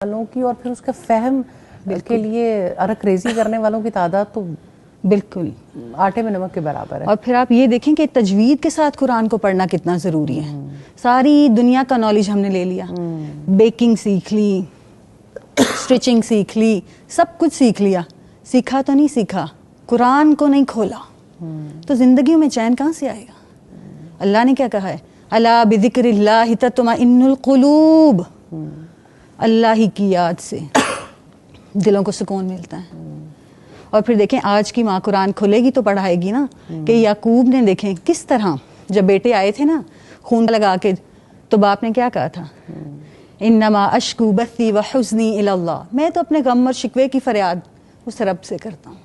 والوں کی اور پھر اس کا فہم کے لیے ارک ریزی کرنے والوں کی تعداد تو بالکل آٹے میں نمک کے برابر ہے. اور پھر آپ یہ دیکھیں کہ تجوید کے ساتھ قرآن کو پڑھنا کتنا ضروری ہے. ساری دنیا کا نالج ہم نے لے لیا, بیکنگ سیکھ لی, اسٹچنگ سیکھ لی, سب کچھ سیکھ لیا, سیکھا تو نہیں سیکھا, قرآن کو نہیں کھولا تو زندگیوں میں چین کہاں سے آئے گا. اللہ نے کیا کہا ہے, الا بذکر اللہ تطمئن القلوب, اللہ ہی کی یاد سے دلوں کو سکون ملتا ہے. اور پھر دیکھیں آج کی ماں قرآن کھولے گی تو پڑھائے گی نا کہ یعقوب نے دیکھیں کس طرح جب بیٹے آئے تھے نا خون لگا کے, تو باپ نے کیا کہا تھا, انما اشکو بثی وحزنی الی اللہ, میں تو اپنے غم اور شکوے کی فریاد اس رب سے کرتا ہوں.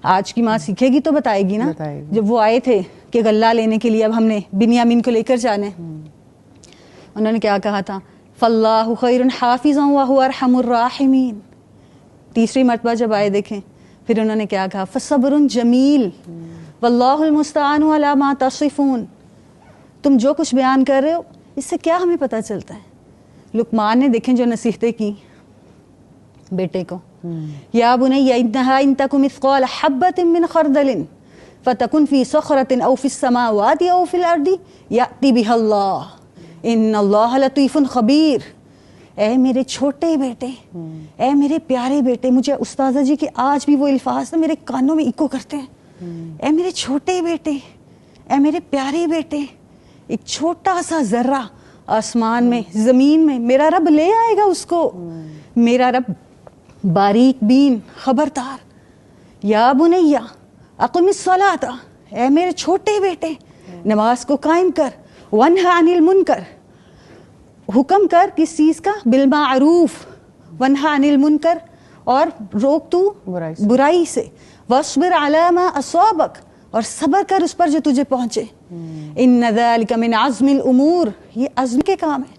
آج کی ماں سیکھے گی تو بتائے گی نا. جب وہ آئے تھے کہ غلہ لینے کے لیے اب ہم نے بنیامین کو لے کر جانے, انہوں نے کیا کہا تھا, فاللہ خیر حافظا وہو ارحم الراحمین. تیسری مرتبہ جب آئے دیکھیں پھر انہوں نے کیا کہا, فصبر جمیل واللہ المستعان علی ما تصفون. تم جو کچھ بیان کر رہے ہو اس سے کیا ہمیں پتہ چلتا ہے. لقمان نے دیکھیں جو نصیحتیں کی بیٹے کو, یا بنی انہا ان تک مثقال حبۃ من خردل فتکن فی صخرۃ او فی السماوات او فی الارض یأتی بها اللہ ان اللہ لطیف خبیر. اے میرے چھوٹے بیٹے, اے میرے پیارے بیٹے, مجھے استاذہ جی کے آج بھی وہ الفاظ میرے کانوں میں ایکو کرتے ہیں. اے میرے چھوٹے بیٹے, اے میرے پیارے بیٹے, ایک چھوٹا سا ذرہ آسمان میں زمین میں میرا رب لے آئے گا اس کو. میرا رب باریک بین خبردار. یا بنیا اقم الصلاۃ, اے میرے چھوٹے بیٹے نماز کو قائم کر. ونہی عن المنکر, حکم کر کس چیز کا, بالمعروف. ونہی عن المنکر, اور روک تو برائی سے. واصبر علی ما اصابک, اور صبر کر اس پر جو تجھے پہنچے. ان ذلک من عزم الامور, یہ عزم کے کام ہے.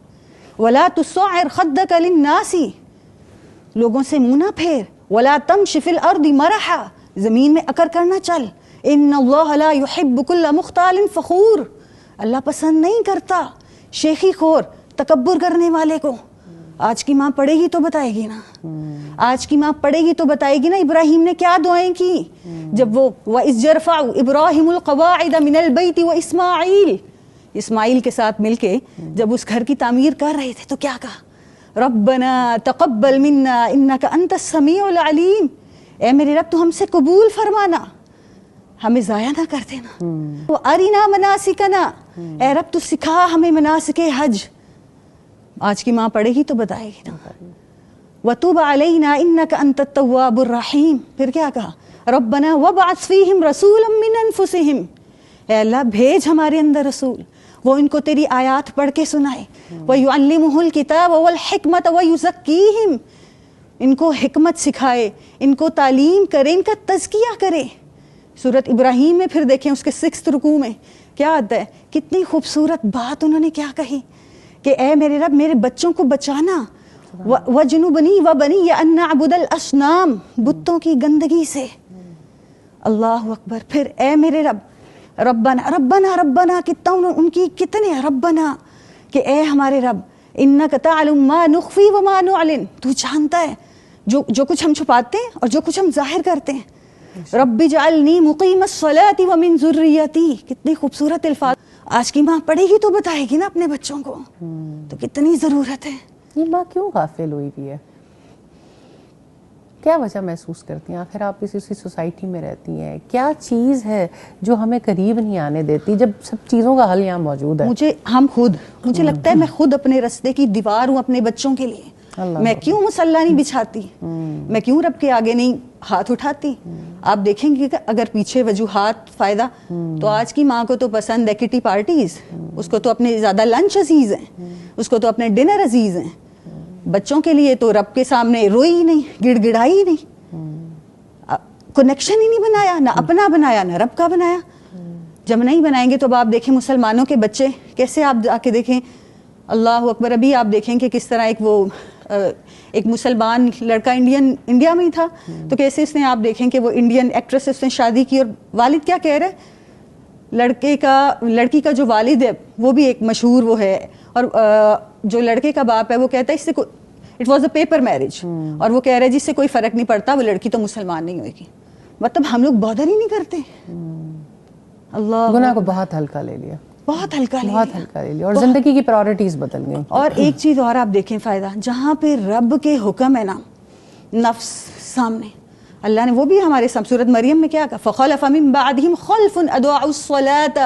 ولا تصعر خدک للناس, لوگوں سے منہ نہ پھیر. ولا تمش فی الارض مرحا, زمین میں اکر کرنا چل. ان اللہ لا يحب كل مختال فخور, اللہ پسند نہیں کرتا شیخی خور تکبر کرنے والے کو. آج کی ماں پڑھے گی تو بتائے گی نا, آج کی ماں پڑھے گی تو بتائے گی نا ابراہیم نے کیا دعائیں کی جب وہ وَإِذْ يَرْفَعُ إِبْرَاهِيمُ الْقَوَاعِدَ مِنَ الْبَيْتِ وَإِسْمَاعِيلُ, اسماعیل کے ساتھ مل کے جب اس گھر کی تعمیر کر رہے تھے تو کیا کہا, ربنا تقبل منا انک انت السمیع العلیم. اے میرے رب تو ہم سے قبول فرمانا, ہمیں ضائع نہ کر دینا. وَأَرِنَا مَنَاسِكَنَا, اے رب تو سکھا ہمیں مناسک حج. آج کی ماں پڑھے گی تو بتائے گی نا. وَتُوبَ عَلَيْنَا إِنَّكَ أَنْتَ التَّوَّابُ الرَّحِيمُ. پھر کیا کہا, رَبَّنَا وَابْعَثْ فِيهِمْ رَسُولًا مِّنْ أَنفُسِهِمْ, اے اللہ بھیج ہمارے اندر رسول, وہ ان کو تیری آیات پڑھ کے سنائے. وَيُعَلِّمُهُ الْكِتَابَ وَالْحِكْمَةَ وَيُزَكِّيهِمْ, ان کو حکمت سکھائے, ان کو تعلیم کرے, ان کا تزکیہ کرے. سورۃ ابراہیم میں پھر دیکھیں اس کے 6 رکوع میں کیا آتا ہے, کتنی خوبصورت بات انہوں نے کیا کہی کہ اے میرے رب میرے بچوں کو بچانا. وَجْنُبْنِي وَبَنِيَّ أَن نَعْبُدَ الْأَصْنَامَ, بتوں کی گندگی سے. اللہ اکبر. پھر اے میرے رب ربنا ربنا ربنا, کتنا ان کی کتنے ربنا کہ اے ہمارے رب, انک تعلم ما نخفی وما نعلن, تو جانتا ہے جو کچھ ہم چھپاتے ہیں اور جو کچھ ہم ظاہر کرتے ہیں. رب اجعلنی مقیم الصلاۃ ومن ذریتی, کتنی خوبصورت الفاظ. آج کی ماں پڑھے گی تو بتائے گی نا اپنے بچوں کو, تو کتنی ضرورت ہے. یہ ماں کیوں غافل ہوئی ہوئی ہے, کیا وجہ محسوس کرتی ہیں آخر آپ اسی سوسائٹی میں رہتی ہیں, کیا چیز ہے جو ہمیں قریب نہیں آنے دیتی جب سب چیزوں کا حل یہاں موجود ہے. مجھے لگتا ہے میں خود اپنے رستے کی دیوار ہوں اپنے بچوں کے لیے. میں کیوں مصلی نہیں بچھاتی, میں کیوں رب کے آگے نہیں ہاتھ اٹھاتی. آپ دیکھیں گے کہ اگر پیچھے وجوہات فائدہ, تو آج کی ماں کو تو پسند ہے کٹی پارٹیز, اس کو تو اپنے زیادہ لنچ عزیز ہیں, اس کو تو اپنے ڈنر عزیز ہیں. بچوں کے لیے تو رب کے سامنے روئی نہیں, گڑ گڑائی نہیں, کنیکشن ہی نہیں بنایا, نہ اپنا بنایا نہ رب کا بنایا. جب نہیں بنائیں گے تو اب آپ دیکھیں مسلمانوں کے بچے کیسے, آپ آ کے دیکھیں اللہ اکبر. ابھی آپ دیکھیں کہ کس طرح ایک مسلمان لڑکا انڈیا میں ہی تھا, تو کیسے اس نے, آپ دیکھیں کہ وہ انڈین ایکٹریس اس نے شادی کی, اور والد کیا کہہ رہے, لڑکی کا جو والد ہے وہ بھی ایک مشہور وہ ہے, اور جو لڑکے کا باپ ہے وہ کہتا ہے it was a paper marriage, اور وہ کہہ رہے جس سے کوئی فرق نہیں پڑتا, وہ لڑکی تو مسلمان نہیں ہوئے گی. مطلب ہم لوگ بادر ہی نہیں کرتے. اللہ گناہ کو بہت ہلکا لے لیا, بہت ہلکا لے لیا, اور زندگی کی پرائورٹیز بدل گئی. اور ایک چیز اور آپ دیکھیں فائدہ, جہاں پہ رب کے حکم ہے نا, نفس سامنے, اللہ نے وہ بھی ہمارے سورۃ مریم میں کیا کہا, فخلف من بعدہم خلف اضاعوا الصلاۃ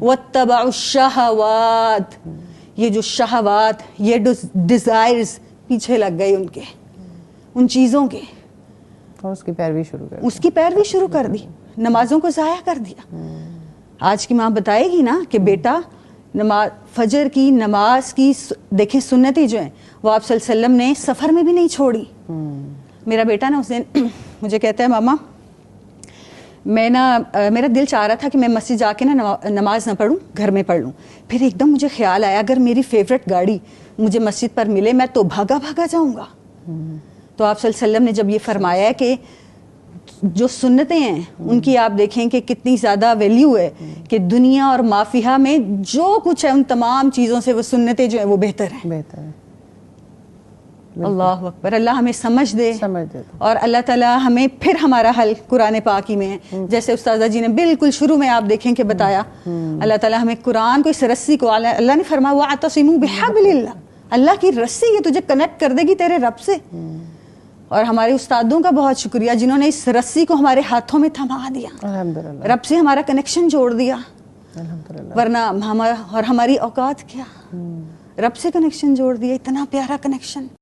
واتبعوا الشہوات. یہ جو شہوات, یہ ڈیزائرز پیچھے لگ گئے ان کے, ان چیزوں کے, اور اس کی پیروی شروع کر دی, نمازوں کو ضائع کر دیا. آج کی ماں بتائے گی نا کہ بیٹا نماز, فجر کی نماز کی دیکھیں سنتیں جو ہیں وہ آپ صلی اللہ علیہ وسلم نے سفر میں بھی نہیں چھوڑی. میرا بیٹا نا اس دن مجھے کہتا ہے ماما میں نا, میرا دل چاہ رہا تھا کہ میں مسجد جا کے نا نماز نہ پڑھوں, گھر میں پڑھ لوں. پھر ایک دم مجھے خیال آیا اگر میری فیوریٹ گاڑی مجھے مسجد پر ملے میں تو بھاگا بھاگا جاؤں گا. تو آپ صلی اللہ علیہ وسلم نے جب یہ فرمایا ہے کہ جو سنتیں ہیں ان کی آپ دیکھیں کہ کتنی زیادہ ویلیو ہے, کہ دنیا اور مافیہ میں جو کچھ ہے ان تمام چیزوں سے وہ سنتیں جو ہیں وہ بہتر ہیں. اللہ اکبر. اللہ ہمیں سمجھ دے, اور اللہ تعالیٰ ہمیں پھر ہمارا حل قرآن پاک ہی میں ہے. جیسے استاذہ جی نے بالکل شروع میں آپ دیکھیں کہ بتایا, اللہ تعالیٰ ہمیں قرآن کو اس رسی کو, اللہ نے فرمایا وَاعْتَصِمُوا بِحَبْلِ اللَّهِ, اللہ کی رسی یہ تجھے کنیکٹ کر دے گی تیرے رب سے. اور ہمارے استادوں کا بہت شکریہ جنہوں نے اس رسی کو ہمارے ہاتھوں میں تھما دیا, رب سے ہمارا کنیکشن جوڑ دیا. ورنہ ہماری اوقات کیا, رب سے کنیکشن جوڑ دیا, اتنا پیارا کنیکشن.